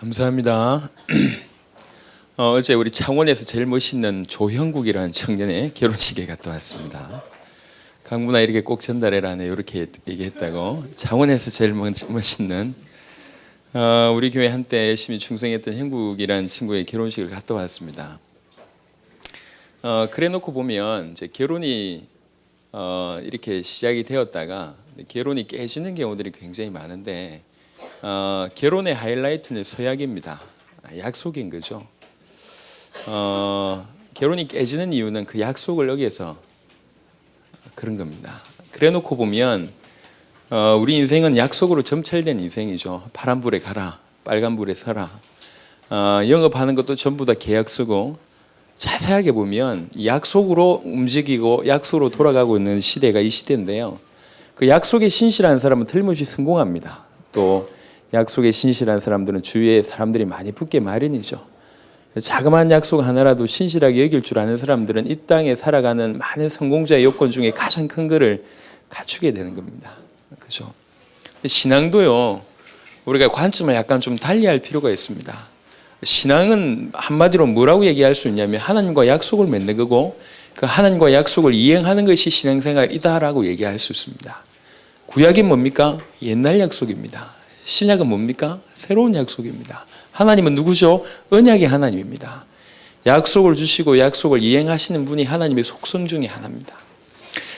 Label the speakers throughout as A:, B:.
A: 감사합니다. 어제 우리 창원에서 제일 멋있는 조형국이라는 청년의 결혼식에 갔다 왔습니다. 강문아 이렇게 꼭 전달해라네 이렇게 얘기했다고. 창원에서 제일 멋있는 우리 교회 한때 열심히 충성했던 형국이라는 친구의 결혼식을 갔다 왔습니다. 그래놓고 보면 이제 결혼이 이렇게 시작이 되었다가 결혼이 깨지는 경우들이 굉장히 많은데 결혼의 하이라이트는 서약입니다. 약속인 거죠. 결혼이 깨지는 이유는 그 약속을 어겨서 그런 겁니다. 그래놓고 보면 우리 인생은 약속으로 점철된 인생이죠. 파란불에 가라, 빨간불에 서라. 영업하는 것도 전부 다 계약서고 자세하게 보면 약속으로 움직이고 약속으로 돌아가고 있는 시대가 이 시대인데요. 그 약속에 신실한 사람은 틀림없이 성공합니다. 또 약속에 신실한 사람들은 주위에 사람들이 많이 붙게 마련이죠. 자그마한 약속 하나라도 신실하게 여길 줄 아는 사람들은 이 땅에 살아가는 많은 성공자의 요건 중에 가장 큰 거를 갖추게 되는 겁니다. 그죠? 근데 신앙도요, 우리가 관점을 약간 좀 달리할 필요가 있습니다. 신앙은 한마디로 뭐라고 얘기할 수 있냐면 하나님과 약속을 맺는 거고 그 하나님과 약속을 이행하는 것이 신앙생활이다라고 얘기할 수 있습니다. 구약이 뭡니까? 옛날 약속입니다. 신약은 뭡니까? 새로운 약속입니다. 하나님은 누구죠? 언약의 하나님입니다. 약속을 주시고 약속을 이행하시는 분이 하나님의 속성 중에 하나입니다.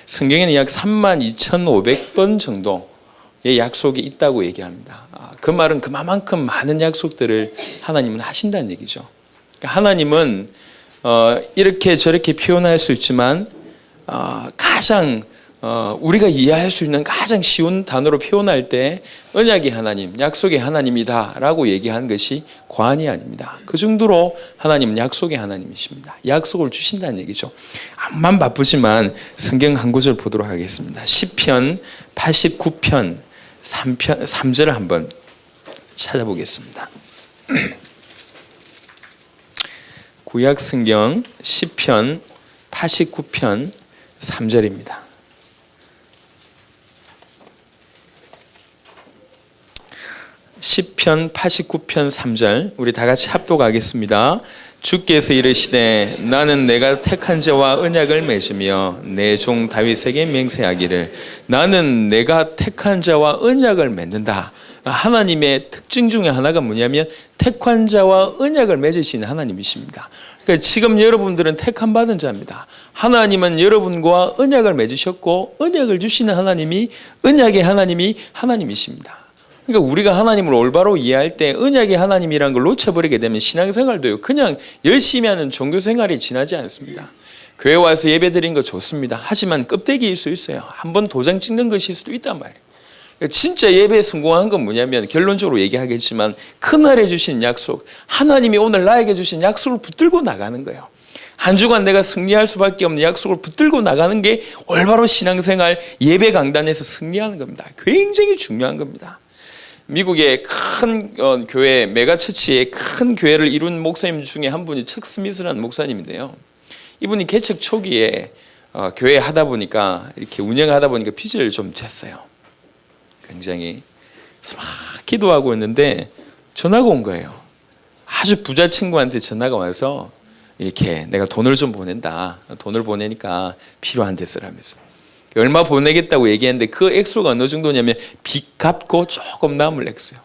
A: 성경에는 약 32,500번 정도의 약속이 있다고 얘기합니다. 그 말은 그만큼 많은 약속들을 하나님은 하신다는 얘기죠. 하나님은 이렇게 저렇게 표현할 수 있지만 가장 우리가 이해할 수 있는 가장 쉬운 단어로 표현할 때 언약의 하나님, 약속의 하나님이다 라고 얘기하는 것이 과언이 아닙니다. 그 정도로 하나님은 약속의 하나님이십니다. 약속을 주신다는 얘기죠. 암만 바쁘지만 성경 한 구절 보도록 하겠습니다. 시편 89편 3절을 한번 찾아보겠습니다. 구약 성경 시편 89편 3절입니다. 시편 89편 3절 우리 다 같이 합독하겠습니다. 주께서 이르시되 나는 내가 택한 자와 언약을 맺으며 내 종 다윗에게 맹세하기를 나는 내가 택한 자와 언약을 맺는다. 하나님의 특징 중에 하나가 뭐냐면 택한 자와 언약을 맺으시는 하나님이십니다. 그러니까 지금 여러분들은 택함 받은 자입니다. 하나님은 여러분과 언약을 맺으셨고 언약을 주시는 하나님이 언약의 하나님이 하나님이십니다. 그러니까 우리가 하나님을 올바로 이해할 때 언약의 하나님이라는 걸 놓쳐버리게 되면 신앙생활도요 그냥 열심히 하는 종교생활이 지나지 않습니다. 교회 와서 예배 드리는 거 좋습니다. 하지만 껍데기일 수 있어요. 한번 도장 찍는 것일 수도 있단 말이에요. 그러니까 진짜 예배에 성공한 건 뭐냐면 결론적으로 얘기하겠지만 그날에 주신 약속, 하나님이 오늘 나에게 주신 약속을 붙들고 나가는 거예요. 한 주간 내가 승리할 수밖에 없는 약속을 붙들고 나가는 게 올바로 신앙생활 예배 강단에서 승리하는 겁니다. 굉장히 중요한 겁니다. 미국의 큰 교회, 메가처치의 큰 교회를 이룬 목사님 중에 한 분이 척 스미스라는 목사님인데요. 이분이 개척 초기에 교회 하다 보니까 이렇게 운영하다 보니까 빚을 좀 졌어요. 굉장히 막 기도하고 있는데 전화가 온 거예요. 아주 부자 친구한테 전화가 와서 이렇게 내가 돈을 좀 보낸다. 돈을 보내니까 필요한데 쓰라면서. 얼마 보내겠다고 얘기했는데 그 액수가 어느 정도냐면 빚 갚고 조금 남을 액수요.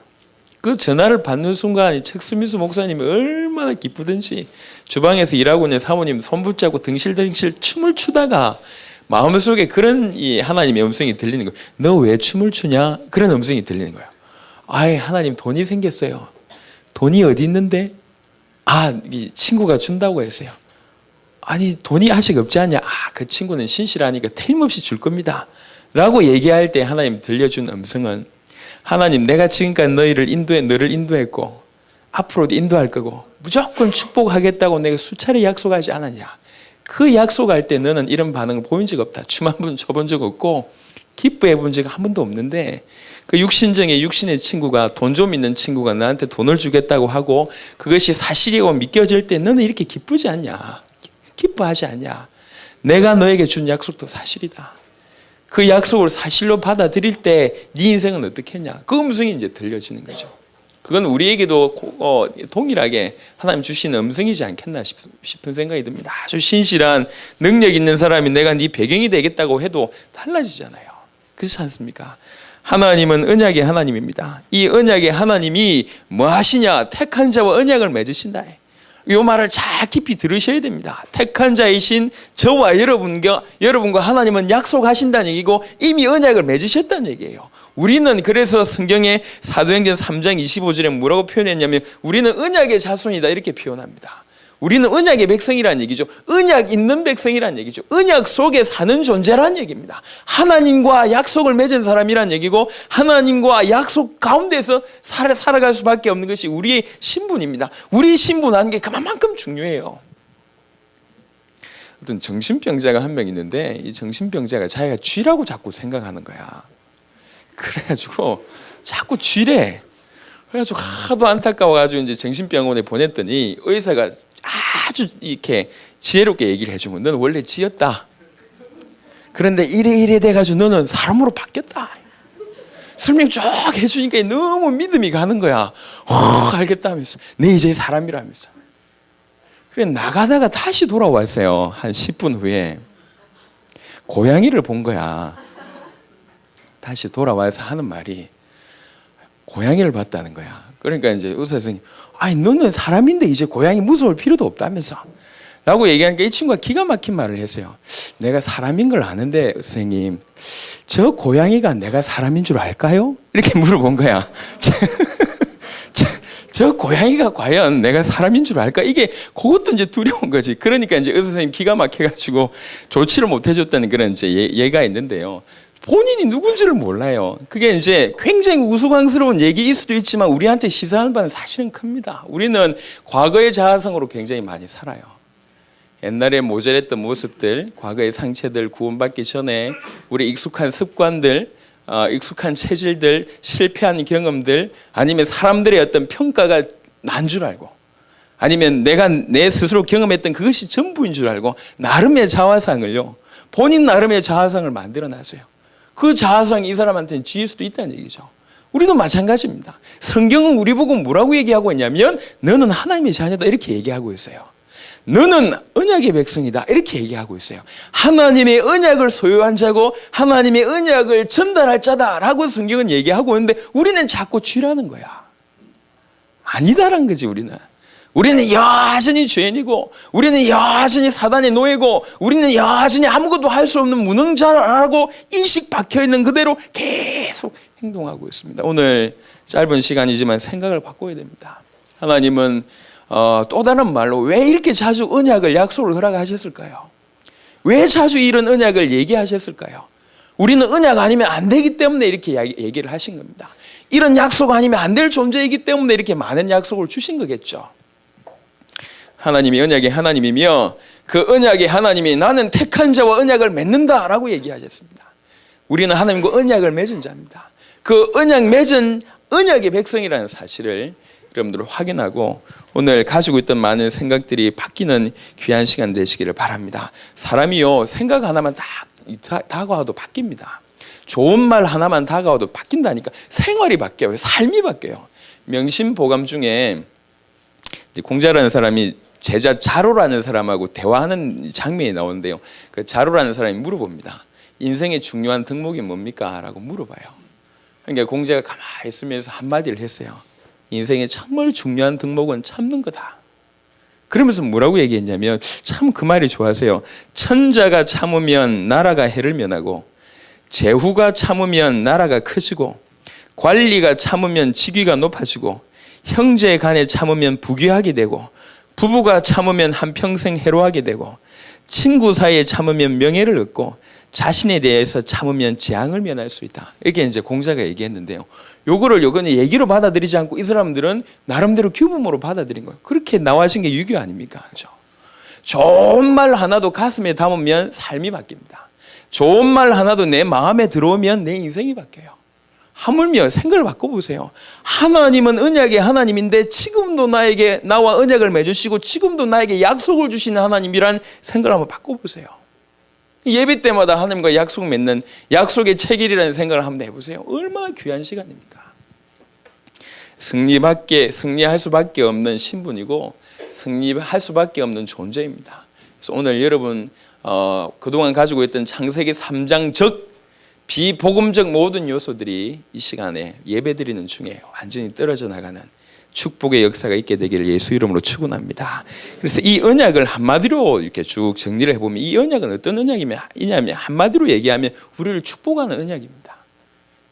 A: 그 전화를 받는 순간 척 스미스 목사님이 얼마나 기쁘든지 주방에서 일하고 있는 사모님 손 붙잡고 덩실덩실 춤을 추다가 마음속에 그런 이 하나님의 음성이 들리는 거예요. 너 왜 춤을 추냐? 그런 음성이 들리는 거예요. 아이 하나님 돈이 생겼어요. 돈이 어디 있는데? 이 친구가 준다고 했어요. 아니 돈이 아직 없지 않냐? 그 친구는 신실하니까 틀림없이 줄 겁니다 라고 얘기할 때 하나님 들려준 음성은 하나님 내가 지금까지 너를 인도했고 앞으로도 인도할 거고 무조건 축복하겠다고 내가 수차례 약속하지 않았냐? 그 약속할 때 너는 이런 반응을 보인 적 없다. 춤 한 번 춰본 적 없고 기뻐해 본 적 한 번도 없는데 그 육신의 친구가 돈 좀 있는 친구가 나한테 돈을 주겠다고 하고 그것이 사실이고 믿겨질 때 너는 이렇게 기쁘지 않냐? 기뻐하지 않냐? 내가 너에게 준 약속도 사실이다. 그 약속을 사실로 받아들일 때 네 인생은 어떻게 했냐? 그 음성이 이제 들려지는 거죠. 그건 우리에게도 동일하게 하나님 주신 음성이지 않겠나 싶은 생각이 듭니다. 아주 신실한 능력 있는 사람이 내가 네 배경이 되겠다고 해도 달라지잖아요. 그렇지 않습니까? 하나님은 언약의 하나님입니다. 이 언약의 하나님이 뭐 하시냐? 택한 자와 언약을 맺으신다. 이 말을 잘 깊이 들으셔야 됩니다. 택한 자이신 저와 여러분과 하나님은 약속하신다는 얘기고 이미 언약을 맺으셨다는 얘기예요. 우리는 그래서 성경에 사도행전 3장 25절에 뭐라고 표현했냐면 우리는 언약의 자손이다 이렇게 표현합니다. 우리는 언약의 백성이라는 얘기죠. 언약 있는 백성이라는 얘기죠. 언약 속에 사는 존재라는 얘기입니다. 하나님과 약속을 맺은 사람이라는 얘기고 하나님과 약속 가운데서 살아갈 수밖에 없는 것이 우리의 신분입니다. 우리의 신분하는 게 그만큼 중요해요. 어떤 정신병자가 한 명 있는데 이 정신병자가 자기가 쥐라고 자꾸 생각하는 거야. 그래가지고 자꾸 쥐래. 그래가지고 하도 안타까워가지고 이제 정신병원에 보냈더니 의사가 아주 이렇게 지혜롭게 얘기를 해주면 너는 원래 쥐였다. 그런데 이래 돼가지고 너는 사람으로 바뀌었다. 설명 쭉 해주니까 너무 믿음이 가는 거야. 알겠다 하면서 내 이제 사람이라면서. 그래 나가다가 다시 돌아왔어요. 한 10분 후에 고양이를 본 거야. 다시 돌아와서 하는 말이 고양이를 봤다는 거야. 그러니까 이제 의사 선생님, 아니 너는 사람인데 이제 고양이 무서울 필요도 없다면서 라고 얘기하니까 이 친구가 기가 막힌 말을 했어요. 내가 사람인 걸 아는데 선생님 저 고양이가 내가 사람인 줄 알까요? 이렇게 물어본 거야. 저 고양이가 과연 내가 사람인 줄 알까? 이게 그것도 이제 두려운 거지. 그러니까 이제 의사 선생님 기가 막혀가지고 조치를 못 해줬다는 그런 이제 예가 있는데요. 본인이 누군지를 몰라요. 그게 이제 굉장히 우스꽝스러운 얘기일 수도 있지만 우리한테 시사하는 바는 사실은 큽니다. 우리는 과거의 자아성으로 굉장히 많이 살아요. 옛날에 모자랐던 모습들, 과거의 상처들 구원받기 전에 우리 익숙한 습관들, 익숙한 체질들, 실패한 경험들, 아니면 사람들의 어떤 평가가 난 줄 알고, 아니면 내가 내 스스로 경험했던 그것이 전부인 줄 알고 나름의 자화상을요, 본인 나름의 자화상을 만들어놨어요. 그 자아성이 이 사람한테는 쥐일 수도 있다는 얘기죠. 우리도 마찬가지입니다. 성경은 우리 보고 뭐라고 얘기하고 있냐면 너는 하나님의 자녀다 이렇게 얘기하고 있어요. 너는 언약의 백성이다 이렇게 얘기하고 있어요. 하나님의 언약을 소유한 자고 하나님의 언약을 전달할 자다라고 성경은 얘기하고 있는데 우리는 자꾸 쥐라는 거야. 아니다라는 거지. 우리는 여전히 죄인이고 우리는 여전히 사단의 노예고 우리는 여전히 아무것도 할 수 없는 무능자라고 인식 박혀있는 그대로 계속 행동하고 있습니다. 오늘 짧은 시간이지만 생각을 바꿔야 됩니다. 하나님은 또 다른 말로 왜 이렇게 자주 언약을 약속을 허락하셨을까요? 왜 자주 이런 언약을 얘기하셨을까요? 우리는 언약 아니면 안 되기 때문에 이렇게 얘기를 하신 겁니다. 이런 약속 아니면 안 될 존재이기 때문에 이렇게 많은 약속을 주신 거겠죠. 하나님이 언약의 하나님이며 그 언약의 하나님이 나는 택한 자와 언약을 맺는다라고 얘기하셨습니다. 우리는 하나님과 언약을 맺은 자입니다. 그 언약 맺은 언약의 백성이라는 사실을 여러분들 확인하고 오늘 가지고 있던 많은 생각들이 바뀌는 귀한 시간 되시기를 바랍니다. 사람이요 생각 하나만 다가와도 바뀝니다. 좋은 말 하나만 다가와도 바뀐다니까. 생활이 바뀌어요. 삶이 바뀌어요. 명심보감 중에 공자라는 사람이 제자 자로라는 사람하고 대화하는 장면이 나오는데요. 그 자로라는 사람이 물어봅니다. 인생의 중요한 덕목이 뭡니까? 라고 물어봐요. 그러니까 공자가 가만히 있으면서 한마디를 했어요. 인생의 정말 중요한 덕목은 참는 거다. 그러면서 뭐라고 얘기했냐면 참 그 말이 좋아서요. 천자가 참으면 나라가 해를 면하고 제후가 참으면 나라가 커지고 관리가 참으면 직위가 높아지고 형제 간에 참으면 부귀하게 되고 부부가 참으면 한평생 해로하게 되고 친구 사이에 참으면 명예를 얻고 자신에 대해서 참으면 재앙을 면할 수 있다. 이렇게 이제 공자가 얘기했는데요. 요거는 얘기로 받아들이지 않고 이 사람들은 나름대로 규범으로 받아들인 거예요. 그렇게 나와신 게 유교 아닙니까? 그렇죠? 좋은 말 하나도 가슴에 담으면 삶이 바뀝니다. 좋은 말 하나도 내 마음에 들어오면 내 인생이 바뀌어요. 하물며 생각을 바꿔보세요. 하나님은 언약의 하나님인데 지금도 나와 언약을 맺으시고 지금도 나에게 약속을 주시는 하나님이란 생각을 한번 바꿔보세요. 예배 때마다 하나님과 약속 맺는 약속의 체결이라는 생각을 한번 해보세요. 얼마나 귀한 시간입니까? 승리할 수밖에 없는 신분이고 승리할 수밖에 없는 존재입니다. 그래서 오늘 여러분 그동안 가지고 있던 창세기 3장적 비복음적 모든 요소들이 이 시간에 예배드리는 중에 완전히 떨어져 나가는 축복의 역사가 있게 되기를 예수 이름으로 축원합니다. 그래서 이 언약을 한마디로 이렇게 쭉 정리를 해보면 이 언약은 어떤 언약이냐면 한마디로 얘기하면 우리를 축복하는 언약입니다.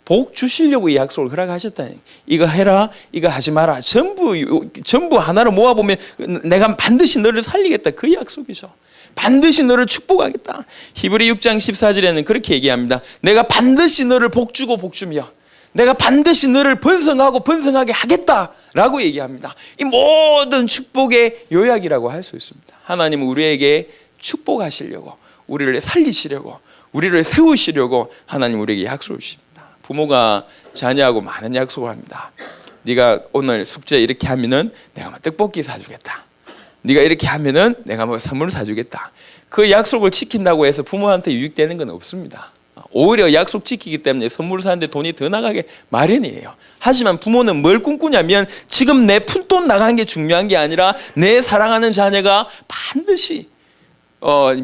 A: 복 주시려고 이 약속을 허락하셨다니. 이거 해라, 이거 하지 마라. 전부 하나로 모아보면 내가 반드시 너를 살리겠다. 그 약속이죠. 반드시 너를 축복하겠다. 히브리 6장 14절에는 그렇게 얘기합니다. 내가 반드시 너를 복주고 복주며 내가 반드시 너를 번성하고 번성하게 하겠다라고 얘기합니다. 이 모든 축복의 요약이라고 할 수 있습니다. 하나님은 우리에게 축복하시려고, 우리를 살리시려고, 우리를 세우시려고 하나님 우리에게 약속을 주십니다. 부모가 자녀하고 많은 약속을 합니다. 네가 오늘 숙제 이렇게 하면은 내가 뭐 떡볶이 사주겠다. 네가 이렇게 하면은 내가 뭐 선물 사주겠다. 그 약속을 지킨다고 해서 부모한테 유익되는 건 없습니다. 오히려 약속 지키기 때문에 선물 사는데 돈이 더 나가게 마련이에요. 하지만 부모는 뭘 꿈꾸냐면 지금 내 푼돈 나간 게 중요한 게 아니라 내 사랑하는 자녀가 반드시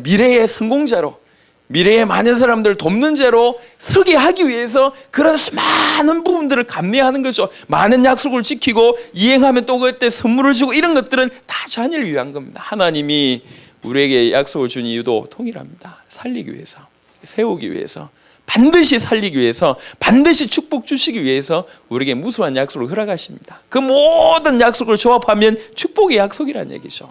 A: 미래의 성공자로, 미래의 많은 사람들을 돕는 자로 서게 하기 위해서 그런 많은 부분들을 감내하는 거죠. 많은 약속을 지키고 이행하면 또 그때 선물을 주고 이런 것들은 다 자녀를 위한 겁니다. 하나님이 우리에게 약속을 준 이유도 동일합니다. 살리기 위해서, 세우기 위해서, 반드시 살리기 위해서, 반드시 축복 주시기 위해서 우리에게 무수한 약속을 허락하십니다. 그 모든 약속을 조합하면 축복의 약속이라는 얘기죠.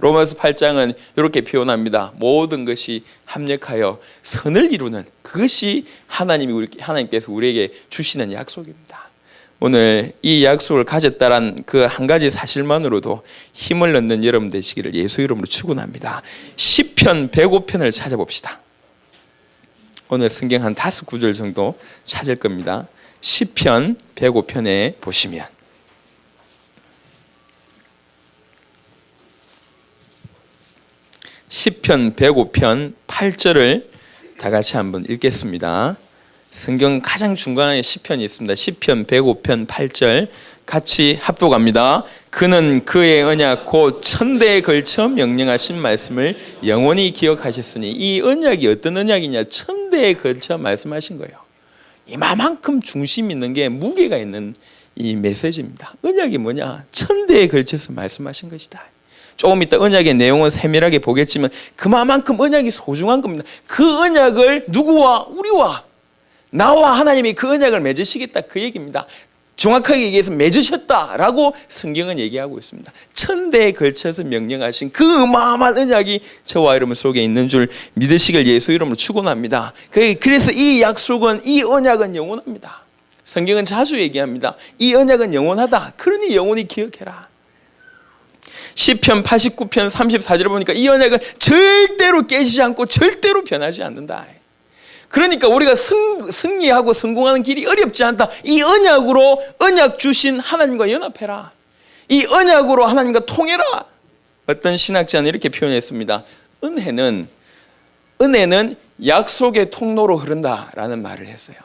A: 로마서 8장은 이렇게 표현합니다. 모든 것이 합력하여 선을 이루는 그것이 하나님께서 우리에게 주시는 약속입니다. 오늘 이 약속을 가졌다란 그 한 가지 사실만으로도 힘을 얻는 여러분 되시기를 예수 이름으로 축원합니다. 시편 105편을 찾아봅시다. 오늘 성경 한 5구절 정도 찾을 겁니다. 시편 105편에 보시면 시편 105편 8절을 다 같이 한번 읽겠습니다. 성경 가장 중간에 시편이 있습니다. 시편 105편 8절 같이 합독합니다. 그는 그의 언약 곧 천대에 걸쳐 명령하신 말씀을 영원히 기억하셨으니 이 언약이 어떤 언약이냐? 천대에 걸쳐 말씀하신 거예요. 이만큼 중심 있는 게 무게가 있는 이 메시지입니다. 언약이 뭐냐? 천대에 걸쳐서 말씀하신 것이다. 조금 이따 언약의 내용은 세밀하게 보겠지만 그만큼 언약이 소중한 겁니다. 그 언약을 누구와? 우리와 나와 하나님이 그 언약을 맺으시겠다 그 얘기입니다. 정확하게 얘기해서 맺으셨다라고 성경은 얘기하고 있습니다. 천대에 걸쳐서 명령하신 그 어마어마한 언약이 저와 여러분 속에 있는 줄 믿으시길 예수 이름으로 축원합니다. 그래서 이 약속은, 이 언약은 영원합니다. 성경은 자주 얘기합니다. 이 언약은 영원하다. 그러니 영원히 기억해라. 시편 89편 34절을 보니까 이 언약은 절대로 깨지지 않고 절대로 변하지 않는다. 그러니까 우리가 승리하고 성공하는 길이 어렵지 않다. 이 언약으로 언약 주신 하나님과 연합해라. 이 언약으로 하나님과 통해라. 어떤 신학자는 이렇게 표현했습니다. 은혜는 약속의 통로로 흐른다라는 말을 했어요.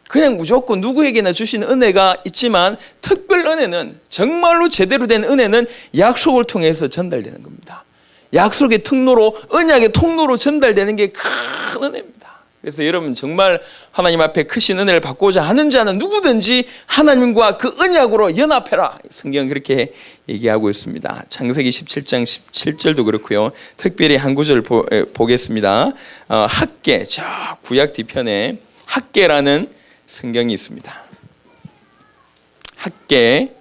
A: 그냥 무조건 누구에게나 주시는 은혜가 있지만 특별 은혜는, 정말로 제대로 된 은혜는 약속을 통해서 전달되는 겁니다. 약속의 통로로, 언약의 통로로 전달되는 게 큰 은혜입니다. 그래서 여러분 정말 하나님 앞에 크신 은혜를 받고자 하는 자는 누구든지 하나님과 그 언약으로 연합해라. 성경은 그렇게 얘기하고 있습니다. 창세기 17장 17절도 그렇고요. 특별히 한 구절 보겠습니다. 학계, 저 구약 뒤편에 학계라는 성경이 있습니다. 학계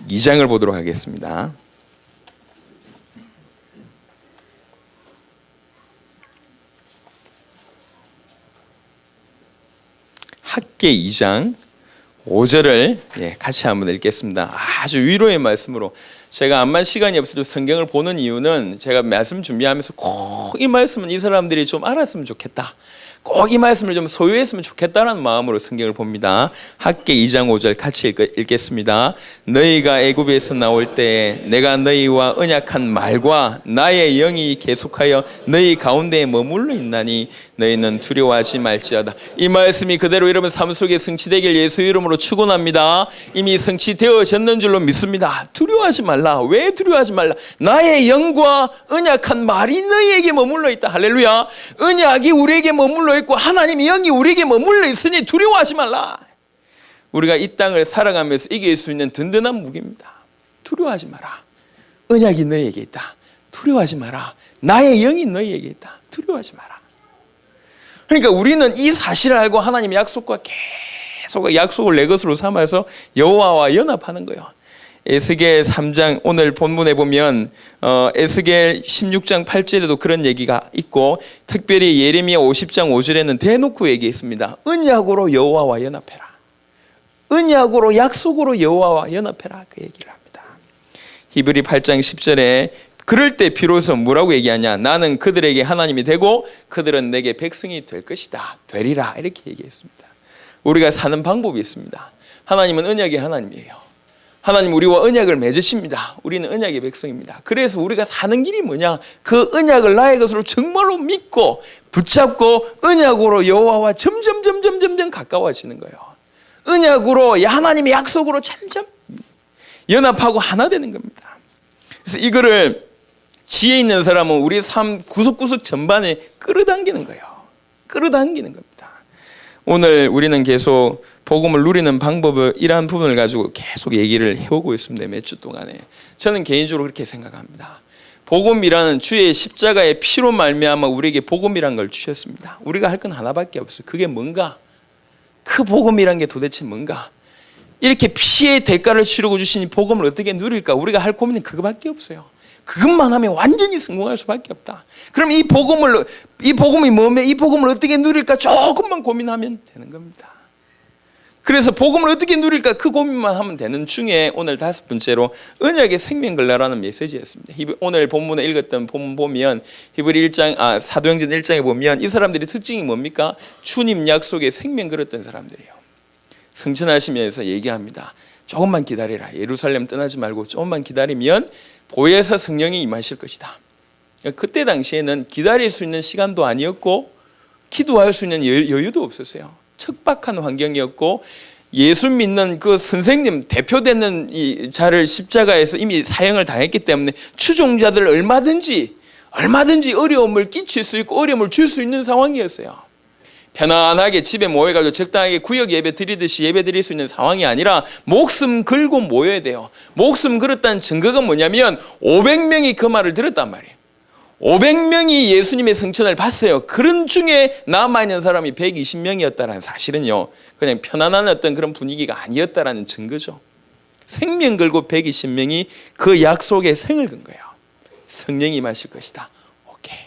A: 2장을 보도록 하겠습니다. 학계 2장 5절을 같이 한번 읽겠습니다. 아주 위로의 말씀으로, 제가 암만 시간이 없어도 성경을 보는 이유는 제가 말씀 준비하면서 꼭 이 말씀은 이 사람들이 좀 알았으면 좋겠다. 꼭 이 말씀을 좀 소유했으면 좋겠다는 마음으로 성경을 봅니다. 학개 2장 5절 같이 읽겠습니다. 너희가 애굽에서 나올 때에 내가 너희와 언약한 말과 나의 영이 계속하여 너희 가운데에 머물러 있나니 너희는 두려워하지 말지어다. 이 말씀이 그대로 여러분 삶 속에 성취되길 예수 이름으로 축원합니다. 이미 성취되어졌는 줄로 믿습니다. 두려워하지 말라. 왜 두려워하지 말라? 나의 영과 언약한 말이 너희에게 머물러 있다. 할렐루야. 언약이 우리에게 머물러 있고 하나님의 영이 우리에게 머물러 있으니 두려워하지 말라. 우리가 이 땅을 살아가면서 이길 수 있는 든든한 무기입니다. 두려워하지 마라. 언약이 너희에게 있다. 두려워하지 마라. 나의 영이 너희에게 있다. 두려워하지 마라. 그러니까 우리는 이 사실을 알고 하나님의 약속과 계속 약속을 내 것으로 삼아서 여호와와 연합하는 거예요. 에스겔 3장 오늘 본문에 보면 에스겔 16장 8절에도 그런 얘기가 있고 특별히 예레미야 50장 5절에는 대놓고 얘기했습니다. 언약으로 여호와와 연합해라. 언약으로 약속으로 여호와와 연합해라. 그 얘기를 합니다. 히브리 8장 10절에 그럴 때 비로소 뭐라고 얘기하냐? 나는 그들에게 하나님이 되고 그들은 내게 백성이 될 것이다. 되리라. 이렇게 얘기했습니다. 우리가 사는 방법이 있습니다. 하나님은 언약의 하나님이에요. 하나님 우리와 언약을 맺으십니다. 우리는 언약의 백성입니다. 그래서 우리가 사는 길이 뭐냐? 그 언약을 나의 것으로 정말로 믿고 붙잡고 언약으로 여호와와 점점 가까워지는 거예요. 언약으로 하나님의 약속으로 점점 연합하고 하나 되는 겁니다. 그래서 이거를 지혜 있는 사람은 우리 삶 구석구석 전반에 끌어당기는 거예요. 끌어당기는 겁니다. 오늘 우리는 계속 복음을 누리는 방법을 이러한 부분을 가지고 계속 얘기를 해오고 있습니다. 몇 주 동안에. 저는 개인적으로 그렇게 생각합니다. 복음이라는 주의 십자가의 피로 말미암아 우리에게 복음이란 걸 주셨습니다. 우리가 할 건 하나밖에 없어요. 그게 뭔가? 그 복음이란 게 도대체 뭔가? 이렇게 피의 대가를 치르고 주신 이 복음을 어떻게 누릴까? 우리가 할 고민은 그거밖에 없어요. 그것만 하면 완전히 성공할 수밖에 없다. 그럼 이 복음이 뭐면 이 복음을 어떻게 누릴까 조금만 고민하면 되는 겁니다. 그래서 복음을 어떻게 누릴까 그 고민만 하면 되는 중에 오늘 5번째로 언약의 생명걸라라는 메시지였습니다. 오늘 본문에 읽었던 본문 보면 히브리 1장, 사도행전 1장에 보면 이 사람들의 특징이 뭡니까? 주님 약속에 생명 걸었던 사람들이에요. 성천하시면서 얘기합니다. 조금만 기다리라. 예루살렘 떠나지 말고 조금만 기다리면 보혜사 성령이 임하실 것이다. 그때 당시에는 기다릴 수 있는 시간도 아니었고 기도할 수 있는 여유도 없었어요. 척박한 환경이었고 예수 믿는 그 선생님 대표되는 이 자를 십자가에서 이미 사형을 당했기 때문에 추종자들 얼마든지 어려움을 끼칠 수 있고 어려움을 줄 수 있는 상황이었어요. 편안하게 집에 모여가지고 적당하게 구역 예배 드리듯이 예배 드릴 수 있는 상황이 아니라 목숨 걸고 모여야 돼요. 목숨 걸었다는 증거가 뭐냐면 500명이 그 말을 들었단 말이에요. 500명이 예수님의 성천을 봤어요. 그런 중에 남아있는 사람이 120명이었다는 사실은요, 그냥 편안한 어떤 그런 분위기가 아니었다라는 증거죠. 생명 걸고 120명이 그 약속에 생을 건 거예요. 성령이 임하실 것이다. 오케이.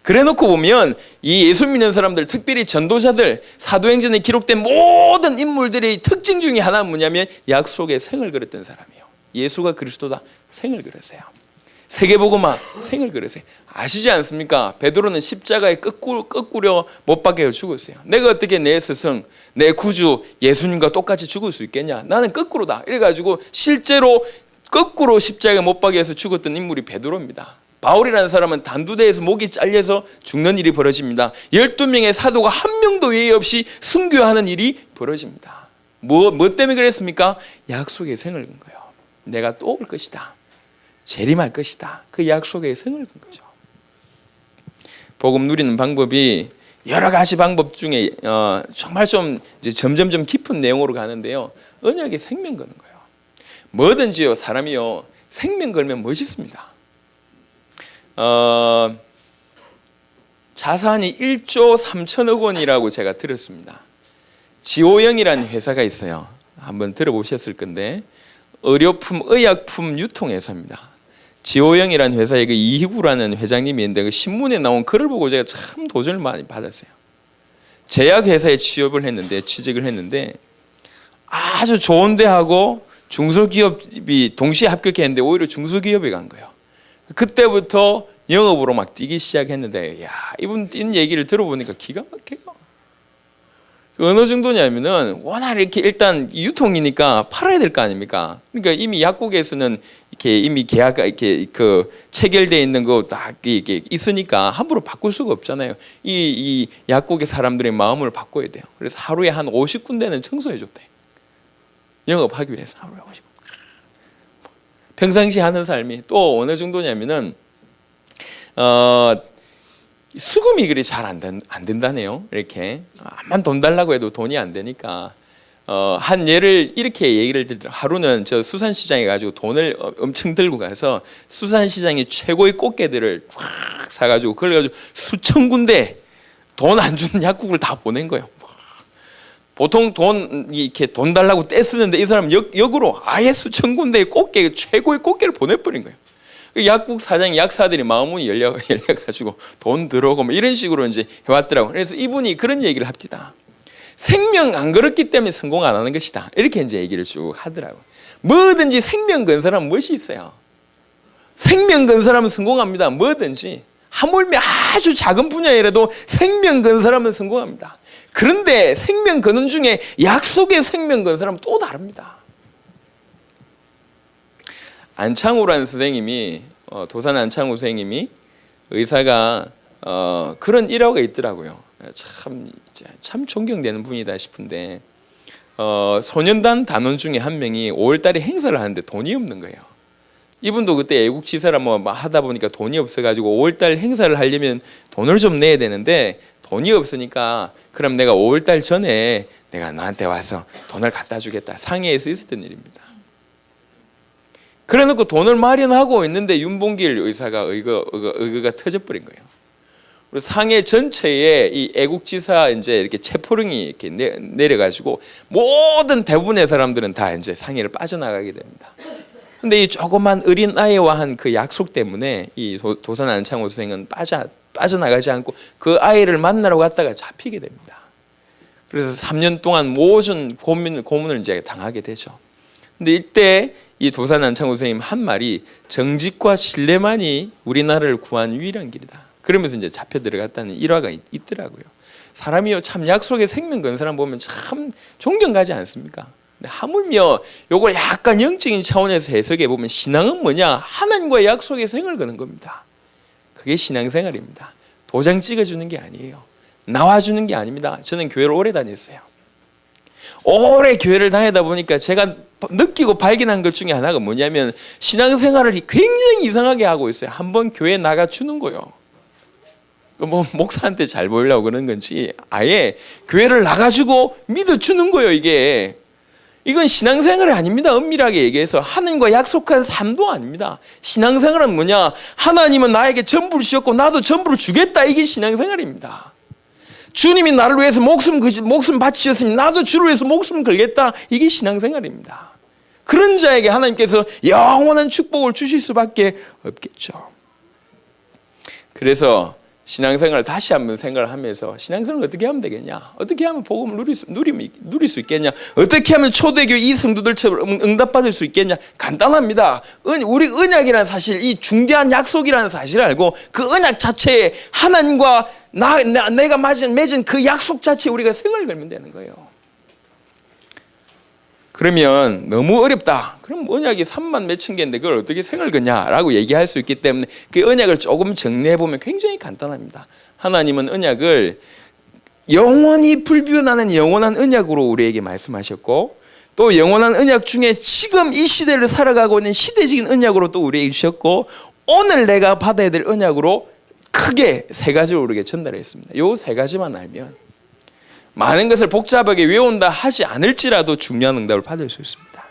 A: 그래 놓고 보면 이 예수 믿는 사람들, 특별히 전도자들, 사도행전에 기록된 모든 인물들의 특징 중에 하나는 뭐냐면 약속에 생을 걸었던 사람이에요. 예수가 그리스도다. 생을 걸었어요. 세계복음화 생을 걸으세요. 아시지 않습니까? 베드로는 십자가에 거꾸로 못 박혀 죽었어요. 내가 어떻게 내 스승, 내 구주 예수님과 똑같이 죽을 수 있겠냐? 나는 거꾸로다. 이래가지고 실제로 거꾸로 십자가에 못 박혀서 죽었던 인물이 베드로입니다. 바울이라는 사람은 단두대에서 목이 잘려서 죽는 일이 벌어집니다. 12명의 사도가 한 명도 예의 없이 순교하는 일이 벌어집니다. 뭐 때문에 그랬습니까? 약속의 생을 건 거예요. 내가 또 올 것이다. 재림할 것이다. 그 약속에 생을 건 거죠. 복음 누리는 방법이 여러 가지 방법 중에 정말 좀 이제 점점 깊은 내용으로 가는데요. 언약에 생명 거는 거예요. 뭐든지요, 사람이요, 생명 걸면 멋있습니다. 자산이 1조 3천억 원이라고 제가 들었습니다. 지오영이라는 회사가 있어요. 한번 들어보셨을 건데 의료품, 의약품 유통회사입니다. 지오영이라는 회사에 그 이희구라는 회장님이 있는데 그 신문에 나온 글을 보고 제가 참 도전을 많이 받았어요. 제약회사에 취직을 했는데 아주 좋은 데하고 중소기업이 동시에 합격했는데 오히려 중소기업에 간 거예요. 그때부터 영업으로 막 뛰기 시작했는데, 야, 이분 뛴 얘기를 들어보니까 기가 막혀요. 어느 정도냐면은 워낙 이렇게 일단 유통이니까 팔아야 될 거 아닙니까? 그러니까 이미 약국에서는 이렇게 이미 계약 이렇게 그 체결돼 있는 거 다 이게 있으니까 함부로 바꿀 수가 없잖아요. 이 약국의 사람들의 마음을 바꿔야 돼요. 그래서 하루에 한 50군데는 청소해 줬대. 영업하기 위해서 하루에 50. 평상시 하는 삶이 또 어느 정도냐면은 수금이 그리 잘 안 된다네요. 이렇게 암만 돈 달라고 해도 돈이 안 되니까 한 예를 이렇게 얘기를 드려. 하루는 저 수산시장에 가지고 돈을 엄청 들고 가서 수산시장의 최고의 꽃게들을 확 사가지고 그걸 가지고 수천 군데 돈 안 주는 약국을 다 보낸 거예요. 보통 돈 이렇게 돈 달라고 떼쓰는데 이 사람 역으로 아예 수천 군데의 꽃게 최고의 꽃게를 보내버린 거예요. 약국 사장 약사들이 마음문이 열려가지고 돈 들어오고 뭐 이런 식으로 이제 해왔더라고. 그래서 이분이 그런 얘기를 합니다. 생명 안 걸었기 때문에 성공 안 하는 것이다. 이렇게 이제 얘기를 쭉 하더라고. 뭐든지 생명 건 사람은 무엇이 있어요? 생명 건 사람은 성공합니다. 뭐든지 하물며 아주 작은 분야이라도 생명 건 사람은 성공합니다. 그런데 생명 거는 중에 약속의 생명 건 사람은 또 다릅니다. 안창호라는 선생님이 도산 안창호 선생님이 의사가 그런 일화가 있더라고요. 참 존경되는 분이다 싶은데 소년단 단원 중에 한 명이 5월달에 행사를 하는데 돈이 없는 거예요. 이분도 그때 애국지사라 뭐 하다 보니까 돈이 없어가지고 5월달 행사를 하려면 돈을 좀 내야 되는데 돈이 없으니까 그럼 내가 5월달 전에 내가 너한테 와서 돈을 갖다 주겠다. 상해에서 있었던 일입니다. 그래놓고 돈을 마련하고 있는데 윤봉길 의사가 의거가 터져버린 거예요. 그리고 상해 전체에 이 애국지사 이제 이렇게 체포령이 이렇게 내려가지고 모든 대부분의 사람들은 다 이제 상해를 빠져나가게 됩니다. 근데 이 조그만 어린 아이와 한 그 약속 때문에 이 도산 안창호 선생은 빠져나가지 않고 그 아이를 만나러 갔다가 잡히게 됩니다. 그래서 3년 동안 모든 고문을 이제 당하게 되죠. 근데 이때 이 도산 안창호 선생님 한 말이 정직과 신뢰만이 우리나라를 구한 유일한 길이다. 그러면서 이제 잡혀 들어갔다는 일화가 있더라고요. 사람이요 참 약속에 생명 건 사람 보면 참 존경 가지 않습니까? 근데 하물며 요걸 약간 영적인 차원에서 해석해 보면 신앙은 뭐냐? 하나님과의 약속에 생을 거는 겁니다. 그게 신앙생활입니다. 도장 찍어주는 게 아니에요. 나와주는 게 아닙니다. 저는 교회를 오래 다녔어요. 오래 교회를 다니다 보니까 제가 느끼고 발견한 것 중에 하나가 뭐냐면 신앙생활을 굉장히 이상하게 하고 있어요. 한번 교회 나가주는 거요. 뭐 목사한테 잘 보이려고 그러는 건지 아예 교회를 나가주고 믿어주는 거예요. 이건 신앙생활이 아닙니다. 엄밀하게 얘기해서 하나님과 약속한 삶도 아닙니다. 신앙생활은 뭐냐? 하나님은 나에게 전부를 주셨고 나도 전부를 주겠다. 이게 신앙생활입니다. 주님이 나를 위해서 목숨 바치셨으니 나도 주를 위해서 목숨 걸겠다. 이게 신앙생활입니다. 그런 자에게 하나님께서 영원한 축복을 주실 수밖에 없겠죠. 그래서 신앙생활을 다시 한번 생각을 하면서 신앙생활을 어떻게 하면 되겠냐? 어떻게 하면 복음을 누릴 수 있겠냐? 어떻게 하면 초대교 이 성도들처럼 응답받을 수 있겠냐? 간단합니다. 우리 언약이라는 사실, 이 중대한 약속이라는 사실을 알고 그 언약 자체에 하나님과 내가 맺은 그 약속 자체에 우리가 생을 걸면 되는 거예요. 그러면 너무 어렵다. 그럼 언약이 3만 몇천 개인데 그걸 어떻게 생을 거냐라고 얘기할 수 있기 때문에 그 언약을 조금 정리해 보면 굉장히 간단합니다. 하나님은 언약을 영원히 불변하는 영원한 언약으로 우리에게 말씀하셨고 또 영원한 언약 중에 지금 이 시대를 살아가고 있는 시대적인 언약으로 또 우리에게 주셨고 오늘 내가 받아야 될 언약으로 크게 세 가지로 우리에게 전달했습니다. 이 세 가지만 알면 많은 것을 복잡하게 외운다 하지 않을지라도 중요한 응답을 받을 수 있습니다.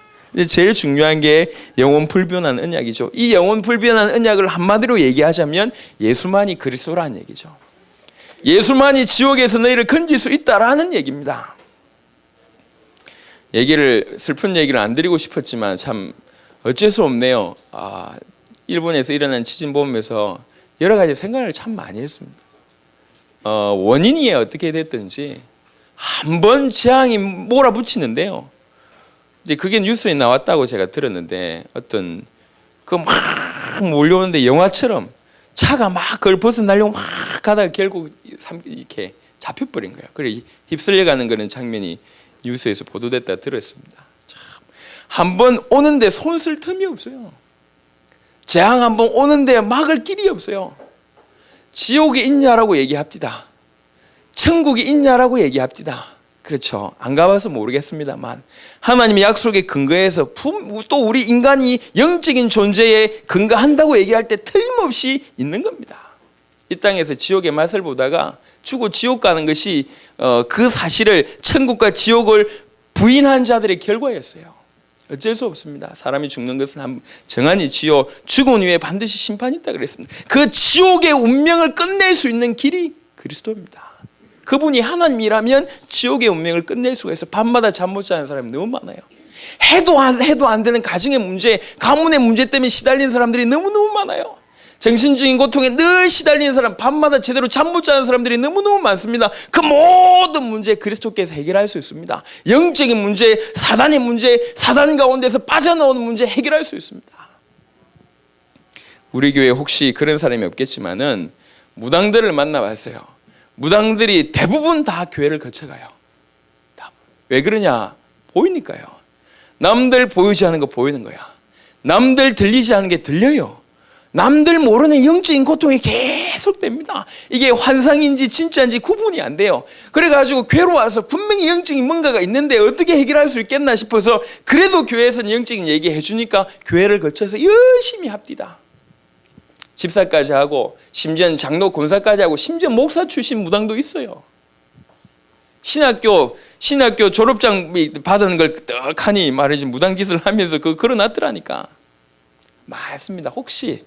A: 제일 중요한 게 영원 불변한 언약이죠. 이 영원 불변한 언약을 한마디로 얘기하자면 예수만이 그리스도라는 얘기죠. 예수만이 지옥에서 너희를 건질 수 있다라는 얘기입니다. 슬픈 얘기를 안 드리고 싶었지만 참 어쩔 수 없네요. 일본에서 일어난 지진 보면서 여러 가지 생각을 참 많이 했습니다. 원인이 어떻게 됐든지 한번 재앙이 몰아붙이는데요. 이제 그게 뉴스에 나왔다고 제가 들었는데 어떤 막 몰려오는데 영화처럼 차가 막 그걸 벗어나려고 막 가다가 결국 이렇게 잡혀버린 거예요. 그래 휩쓸려가는 그런 장면이 뉴스에서 보도됐다 들었습니다. 한번 오는데 손 쓸 틈이 없어요. 재앙 한번 오는데 막을 길이 없어요. 지옥이 있냐라고 얘기합디다. 천국이 있냐라고 얘기합디다. 그렇죠. 안 가봐서 모르겠습니다만 하나님의 약속의 근거에서 또 우리 인간이 영적인 존재에 근거한다고 얘기할 때 틀림없이 있는 겁니다. 이 땅에서 지옥의 맛을 보다가 죽고 지옥 가는 것이 그 사실을 천국과 지옥을 부인한 자들의 결과였어요. 어쩔 수 없습니다. 사람이 죽는 것은 정한이 지요 죽은 후에 반드시 심판이 있다 그랬습니다. 그 지옥의 운명을 끝낼 수 있는 길이 그리스도입니다. 그분이 하나님이라면 지옥의 운명을 끝낼 수가 있어요. 밤마다 잠 못 자는 사람이 너무 많아요. 해도 안 되는 가정의 문제, 가문의 문제 때문에 시달리는 사람들이 너무너무 많아요. 정신적인 고통에 늘 시달리는 사람, 밤마다 제대로 잠 못 자는 사람들이 너무너무 많습니다. 그 모든 문제 그리스도께서 해결할 수 있습니다. 영적인 문제, 사단의 문제, 사단 가운데서 빠져나오는 문제 해결할 수 있습니다. 우리 교회에 혹시 그런 사람이 없겠지만은 무당들을 만나봤어요. 무당들이 대부분 다 교회를 거쳐가요. 왜 그러냐? 보이니까요. 남들 보이지 않은 거 보이는 거야. 남들 들리지 않은 게 들려요. 남들 모르는 영적인 고통이 계속됩니다. 이게 환상인지 진짜인지 구분이 안 돼요. 그래가지고 교회로 와서 분명히 영적인 뭔가가 있는데 어떻게 해결할 수 있겠나 싶어서 그래도 교회에서는 영적인 얘기해 주니까 교회를 거쳐서 열심히 합디다. 집사까지 하고 심지어는 장로 권사까지 하고 심지어 목사 출신 무당도 있어요. 신학교 졸업장 받은 걸 떡하니 말이지 무당짓을 하면서 그거 걸어놨더라니까. 맞습니다. 혹시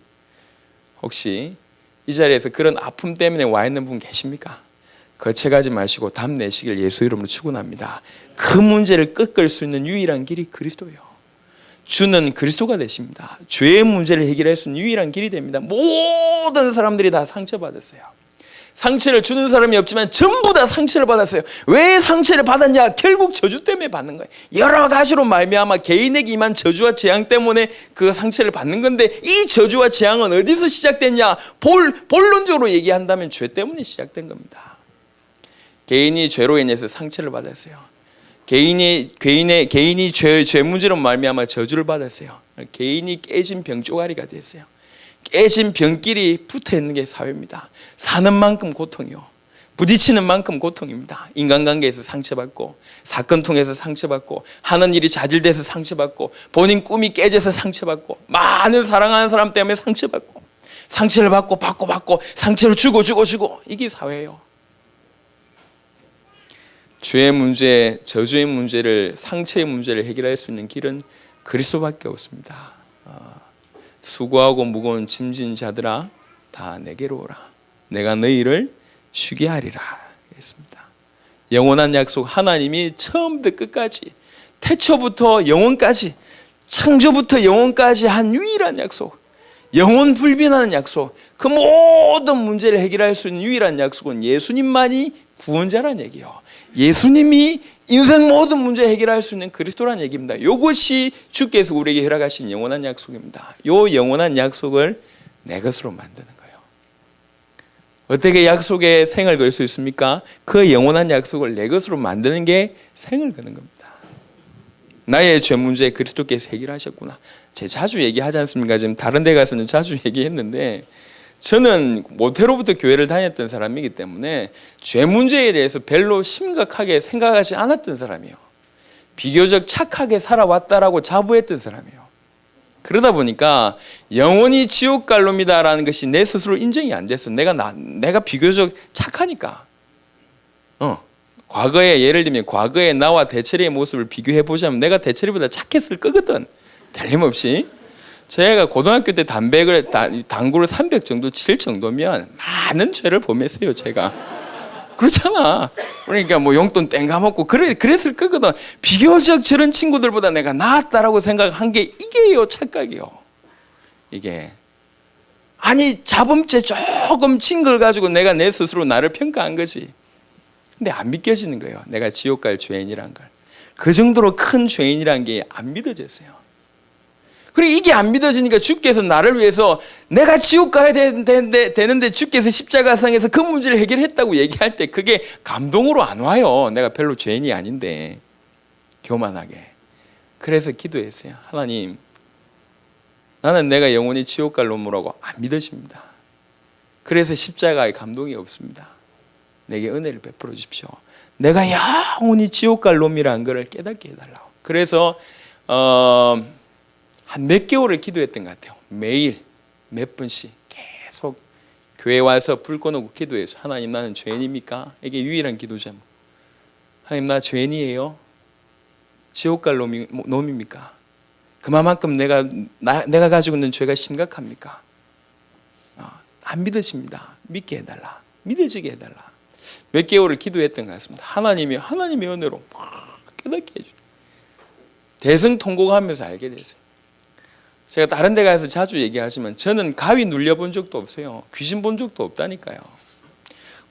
A: 이 자리에서 그런 아픔 때문에 와 있는 분 계십니까? 거쳐가지 마시고 답내시길 예수 이름으로 축원합니다. 그 문제를 꺾을 수 있는 유일한 길이 그리스도예요. 주는 그리스도가 되십니다. 죄의 문제를 해결할 수 있는 유일한 길이 됩니다. 모든 사람들이 다 상처받았어요. 상처를 주는 사람이 없지만 전부 다 상처를 받았어요. 왜 상처를 받았냐? 결국 저주 때문에 받는 거예요. 여러 가지로 말미암아 개인에게 임한 저주와 재앙 때문에 그 상처를 받는 건데 이 저주와 재앙은 어디서 시작됐냐? 본론적으로 얘기한다면 죄 때문에 시작된 겁니다. 개인이 죄로 인해서 상처를 받았어요. 개인이 죄 문제로 말미암아 저주를 받았어요. 개인이 깨진 병조가리가 됐어요. 깨진 병끼리 붙어 있는 게 사회입니다. 사는 만큼 고통이요. 부딪히는 만큼 고통입니다. 인간관계에서 상처받고 사건 통해서 상처받고 하는 일이 자질돼서 상처받고 본인 꿈이 깨져서 상처받고 많은 사랑하는 사람 때문에 상처받고 상처를 받고 상처를 주고 이게 사회예요. 죄의 문제, 저주의 문제를 상처의 문제를 해결할 수 있는 길은 그리스도밖에 없습니다. 수고하고 무거운 짐진 자들아 다 내게로 오라. 내가 너희를 쉬게 하리라 했습니다. 영원한 약속, 하나님이 처음부터 끝까지 태초부터 영원까지 창조부터 영원까지 한 유일한 약속, 영원 불변하는 약속, 그 모든 문제를 해결할 수 있는 유일한 약속은 예수님만이 구원자란 얘기예요. 예수님이 인생 모든 문제 해결할 수 있는 그리스도란 얘기입니다. 이것이 주께서 우리에게 허락하신 영원한 약속입니다. 이 영원한 약속을 내 것으로 만드는 거예요. 어떻게 약속에 생을 걸 수 있습니까? 그 영원한 약속을 내 것으로 만드는 게 생을 거는 겁니다. 나의 죄 문제 그리스도께서 해결하셨구나. 제가 자주 얘기하지 않습니까? 지금 다른 데 가서는 자주 얘기했는데 저는 모태로부터 교회를 다녔던 사람이기 때문에 죄 문제에 대해서 별로 심각하게 생각하지 않았던 사람이에요. 비교적 착하게 살아왔다라고 자부했던 사람이에요. 그러다 보니까 영원히 지옥 갈 놈이다라는 것이 내 스스로 인정이 안 됐어. 내가 비교적 착하니까. 과거에 예를 들면 과거에 나와 대철이의 모습을 비교해 보자면 내가 대철이보다 착했을 거거든. 틀림없이. 제가 고등학교 때 당구를 300 정도 칠 정도면 많은 죄를 범했어요, 제가. 그렇잖아. 그러니까 뭐 용돈 땡가먹고 그랬을 거거든. 비교적 저런 친구들보다 내가 나았다라고 생각한 게 이게요, 착각이요. 이게. 아니, 자범죄 조금 친 걸 가지고 내가 내 스스로 나를 평가한 거지. 근데 안 믿겨지는 거예요. 내가 지옥 갈 죄인이란 걸. 그 정도로 큰 죄인이란 게 안 믿어졌어요. 그리고 이게 안 믿어지니까 주께서 나를 위해서 내가 지옥 가야 되는데 주께서 십자가상에서 그 문제를 해결했다고 얘기할 때 그게 감동으로 안 와요. 내가 별로 죄인이 아닌데. 교만하게. 그래서 기도했어요. 하나님, 나는 내가 영원히 지옥 갈 놈이라고 안 믿어집니다. 그래서 십자가에 감동이 없습니다. 내게 은혜를 베풀어 주십시오. 내가 영원히 지옥 갈 놈이라는 것을 깨닫게 해달라고. 그래서 한 몇 개월을 기도했던 것 같아요. 매일 몇 번씩 계속 교회 와서 불 꺼놓고 기도해서 하나님, 나는 죄인입니까? 이게 유일한 기도 제목. 하나님, 나 죄인이에요? 지옥 갈 놈입니까? 그만큼 내가 가지고 있는 죄가 심각합니까? 안 믿으십니다. 믿게 해달라. 믿어지게 해달라. 몇 개월을 기도했던 것 같습니다. 하나님의 은혜로 막 깨닫게 해주죠. 대성통곡하면서 알게 됐어요. 제가 다른 데 가서 자주 얘기하지만 저는 가위 눌려본 적도 없어요. 귀신 본 적도 없다니까요.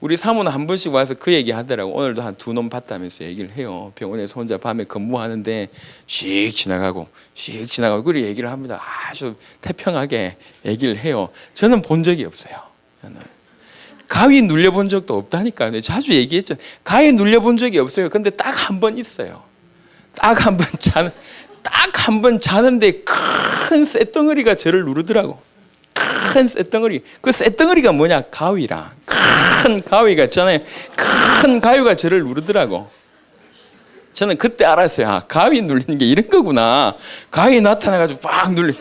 A: 우리 사모는 한 번씩 와서 그 얘기 하더라고. 오늘도 한 2놈 봤다면서 얘기를 해요. 병원에서 혼자 밤에 근무하는데 씩 지나가고 그리고 얘기를 합니다. 아주 태평하게 얘기를 해요. 저는 본 적이 없어요. 저는 가위 눌려본 적도 없다니까요. 자주 얘기했죠. 가위 눌려본 적이 없어요. 근데 딱 한 번 있어요. 딱 한 번 자는데 큰 쇳덩어리가 저를 누르더라고. 큰 쇳덩어리. 그 쇳덩어리가 뭐냐? 가위랑. 큰 가위가 있잖아요. 큰 가위가 저를 누르더라고. 저는 그때 알았어요. 아, 가위 눌리는 게 이런 거구나. 가위 나타나가지고 빡 눌리.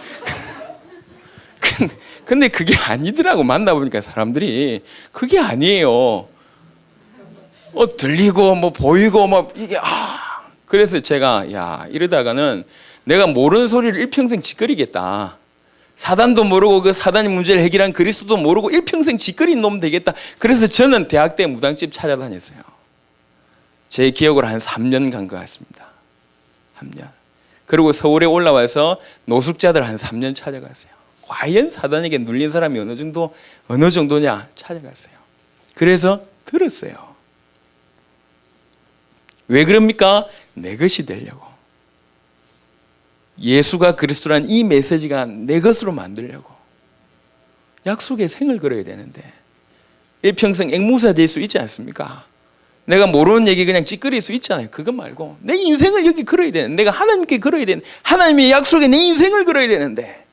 A: 근데 그게 아니더라고. 만나보니까 사람들이. 그게 아니에요. 들리고 뭐 보이고 뭐 이게 그래서 제가 이러다가는 내가 모르는 소리를 일평생 짓거리겠다. 사단도 모르고 그 사단의 문제를 해결한 그리스도도 모르고 일평생 짓거리는 놈 되겠다. 그래서 저는 대학 때 무당집 찾아다녔어요. 제 기억으로 한 3년 간 것 같습니다. 3년. 그리고 서울에 올라와서 노숙자들 한 3년 찾아갔어요. 과연 사단에게 눌린 사람이 어느 정도냐 찾아갔어요. 그래서 들었어요. 왜 그럽니까? 내 것이 되려고. 예수가 그리스도란 이 메시지가 내 것으로 만들려고. 약속의 생을 걸어야 되는데 일평생 앵무새 될 수 있지 않습니까? 내가 모르는 얘기 그냥 찌끄릴 수 있잖아요. 그거 말고 내 인생을 여기 걸어야 되는데, 내가 하나님께 걸어야 되는데, 하나님의 약속에 내 인생을 걸어야 되는데,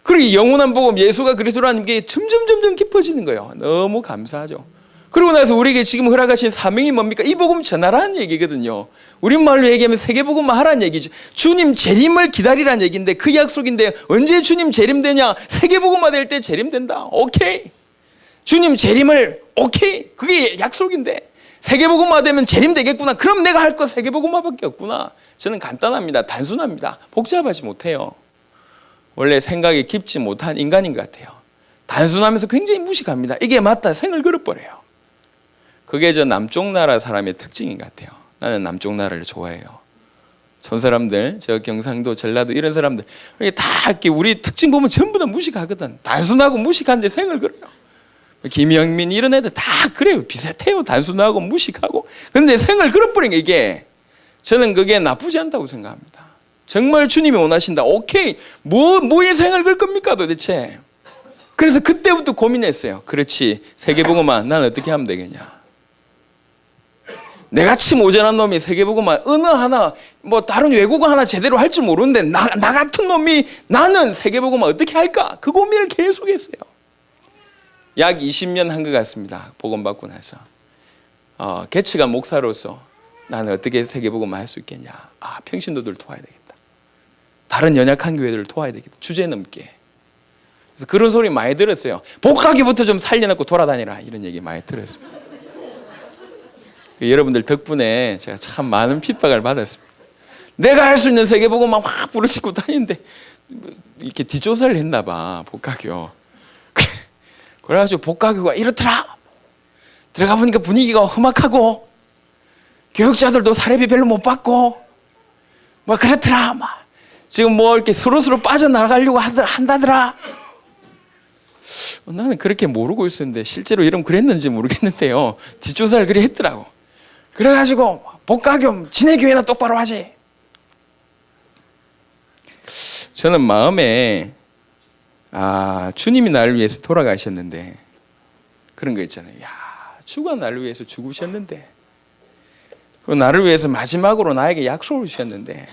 A: 그리고 영원한 복음 예수가 그리스도라는 게 점점 깊어지는 거예요. 너무 감사하죠. 그러고 나서 우리에게 지금 허락하신 사명이 뭡니까? 이 복음 전하라는 얘기거든요. 우리말로 얘기하면 세계복음만 하라는 얘기죠. 주님 재림을 기다리라는 얘기인데 그 약속인데, 언제 주님 재림되냐? 세계복음화 될 때 재림된다. 오케이. 주님 재림을 오케이. 그게 약속인데 세계복음화 되면 재림되겠구나. 그럼 내가 할 거 세계복음화밖에 없구나. 저는 간단합니다. 단순합니다. 복잡하지 못해요. 원래 생각이 깊지 못한 인간인 것 같아요. 단순하면서 굉장히 무식합니다. 이게 맞다. 생을 걸어버려요. 그게 저 남쪽 나라 사람의 특징인 것 같아요. 나는 남쪽 나라를 좋아해요. 전 사람들, 저 경상도, 전라도 이런 사람들 다 이렇게 우리 특징 보면 전부 다 무식하거든. 단순하고 무식한데 생을 걸어요. 김영민 이런 애들 다 그래요. 비슷해요. 단순하고 무식하고. 근데 생을 걸어버린 게 이게, 저는 그게 나쁘지 않다고 생각합니다. 정말 주님이 원하신다. 오케이. 뭐에 생을 걸 겁니까 도대체? 그래서 그때부터 고민했어요. 그렇지. 세계복음화 난 어떻게 하면 되겠냐? 내같이 모자란 놈이 세계복음화 언어 하나, 뭐 다른 외국어 하나 제대로 할 줄 모르는데 나 같은 놈이 나는 세계복음화 어떻게 할까? 그 고민을 계속했어요. 약 20년 한 것 같습니다. 복음 받고 나서 개척한 목사로서 나는 어떻게 세계복음화 할 수 있겠냐? 평신도들 도와야 되겠다. 다른 연약한 교회들을 도와야 되겠다. 주제 넘게. 그래서 그런 소리 많이 들었어요. 복학기부터 좀 살려놓고 돌아다니라, 이런 얘기 많이 들었습니다. 여러분들 덕분에 제가 참 많은 핍박을 받았습니다. 내가 할 수 있는 세계복음화 막 부르시고 다니는데 이렇게 뒷조사를 했나 봐, 복학교. 그래가지고 복학교가 이렇더라. 들어가 보니까 분위기가 험악하고 교육자들도 사례비 별로 못 받고 뭐 그렇더라. 막 지금 뭐 이렇게 서로 빠져나가려고 한다더라. 나는 그렇게 모르고 있었는데 실제로 이러면 그랬는지 모르겠는데요. 뒷조사를 그리 했더라고. 그래가지고 복학교 지네 교회나 똑바로 하지. 저는 마음에 주님이 나를 위해서 돌아가셨는데 그런 거 있잖아요. 주가 나를 위해서 죽으셨는데 나를 위해서 마지막으로 나에게 약속을 주셨는데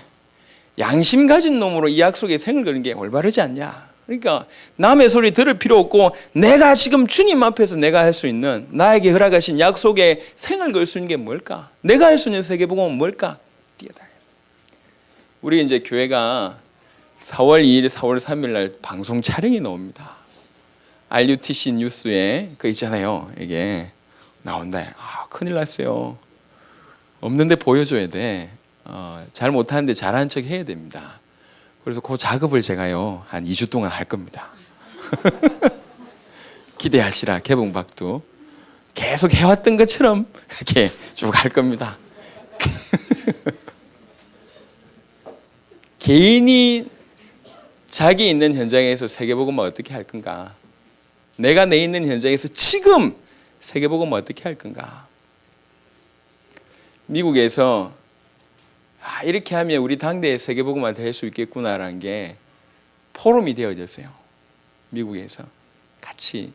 A: 양심 가진 놈으로 이 약속에 생을 거는 게 올바르지 않냐. 그러니까 남의 소리 들을 필요 없고 내가 지금 주님 앞에서 내가 할 수 있는 나에게 허락하신 약속에 생을 걸 수 있는 게 뭘까? 내가 할 수 있는 세계복음은 뭘까? 뛰어다녔어요. 우리 이제 교회가 4월 2일, 4월 3일 날 방송 촬영이 나옵니다. RUTC 뉴스에 그 있잖아요. 이게 나온다. 큰일 났어요. 없는데 보여줘야 돼. 잘 못하는데 잘하는 척 해야 됩니다. 그래서 그 작업을 제가요 한 2주 동안 할 겁니다. 기대하시라. 개봉박도 계속 해왔던 것처럼 이렇게 쭉 할 겁니다. 개인이 자기 있는 현장에서 세계복음을 어떻게 할 건가? 내가 내 있는 현장에서 지금 세계복음을 어떻게 할 건가? 미국에서 이렇게 하면 우리 당대의 세계복음화 될 수 있겠구나라는 게 포럼이 되어졌어요. 미국에서 같이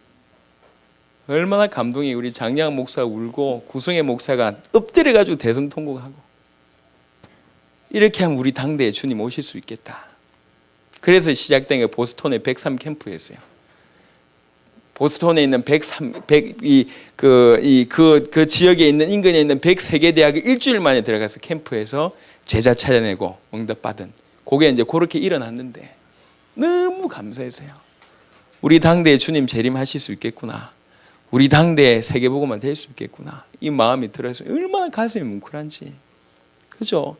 A: 얼마나 감동이. 우리 장양 목사 울고 구성의 목사가 엎드려가지고 대성통곡하고 이렇게 하면 우리 당대에 주님 오실 수 있겠다. 그래서 시작된 게 보스턴의 103 캠프였어요. 보스턴에 있는 그 지역에 있는 인근에 있는 103개 대학을 일주일 만에 들어가서 캠프에서 제자 찾아내고 응답받은 그게 이제 그렇게 일어났는데 너무 감사해서요. 우리 당대에 주님 재림하실 수 있겠구나. 우리 당대에 세계복음화 될 수 있겠구나. 이 마음이 들어서 얼마나 가슴이 뭉클한지. 그죠?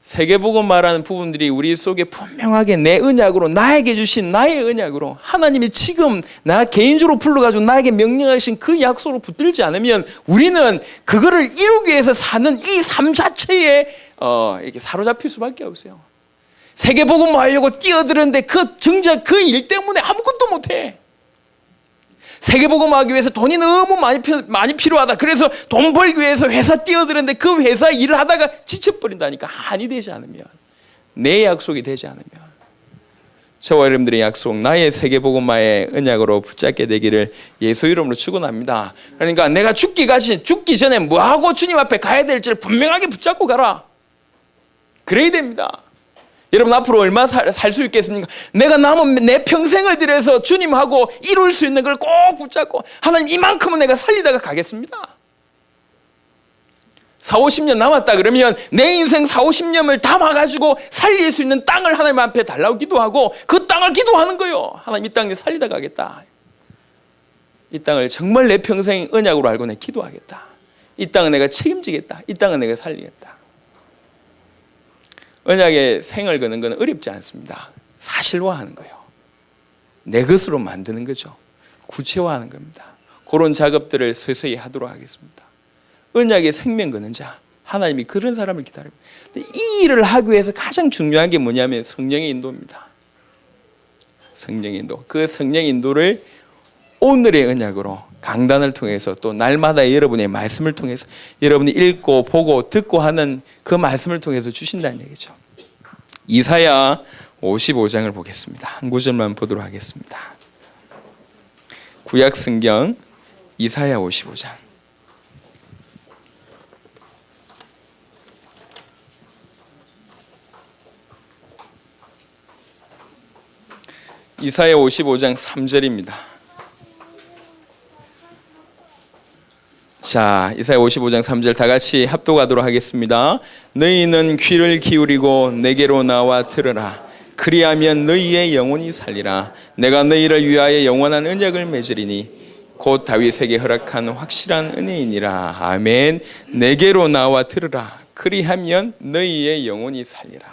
A: 세계복음 말하는 부분들이 우리 속에 분명하게 내 언약으로 나에게 주신 나의 언약으로 하나님이 지금 나 개인적으로 불러가지고 나에게 명령하신 그 약속으로 붙들지 않으면 우리는 그거를 이루기 위해서 사는 이 삶 자체에 이렇게 사로잡힐 수밖에 없어요. 세계복음 하려고 뛰어드는데 정작 그 일 때문에 아무것도 못해. 세계복음 하기 위해서 돈이 너무 많이 필요하다. 그래서 돈 벌기 위해서 회사 뛰어드는데 그 회사 일을 하다가 지쳐버린다니까. 한이 되지 않으면, 내 약속이 되지 않으면. 저와 여러분들의 약속, 나의 세계복음화의 언약으로 붙잡게 되기를 예수 이름으로 축원합니다. 그러니까 내가 죽기 전에 뭐하고 주님 앞에 가야 될지를 분명하게 붙잡고 가라. 그래야 됩니다. 여러분 앞으로 얼마 살 수 있겠습니까? 내가 남은 내 평생을 들여서 주님하고 이룰 수 있는 걸 꼭 붙잡고 하나님 이만큼은 내가 살리다가 가겠습니다. 40-50년 남았다 그러면 내 인생 40-50년을 담아가지고 살릴 수 있는 땅을 하나님 앞에 달라고 기도하고 그 땅을 기도하는 거예요. 하나님 이 땅에 살리다 가겠다. 이 땅을 정말 내 평생 언약으로 알고 내가 기도하겠다. 이 땅은 내가 책임지겠다. 이 땅은 내가 살리겠다. 언약에 생을 거는 건 어렵지 않습니다. 사실화하는 거예요. 내 것으로 만드는 거죠. 구체화하는 겁니다. 그런 작업들을 서서히 하도록 하겠습니다. 언약에 생명 거는 자, 하나님이 그런 사람을 기다립니다. 이 일을 하기 위해서 가장 중요한 게 뭐냐면 성령의 인도입니다. 성령의 인도. 그 성령의 인도를 오늘의 언약으로 강단을 통해서 또 날마다 여러분의 말씀을 통해서 여러분이 읽고 보고 듣고 하는 그 말씀을 통해서 주신다는 얘기죠. 이사야 55장을 보겠습니다. 한 구절만 보도록 하겠습니다. 구약 성경 이사야 55장. 이사야 55장 3절입니다. 자, 이사야 55장 3절 다 같이 합독하도록 하겠습니다. 너희는 귀를 기울이고 내게로 나와 들으라. 그리하면 너희의 영혼이 살리라. 내가 너희를 위하여 영원한 언약을 맺으리니 곧 다윗에게 허락한 확실한 은혜이니라. 아멘. 내게로 나와 들으라. 그리하면 너희의 영혼이 살리라.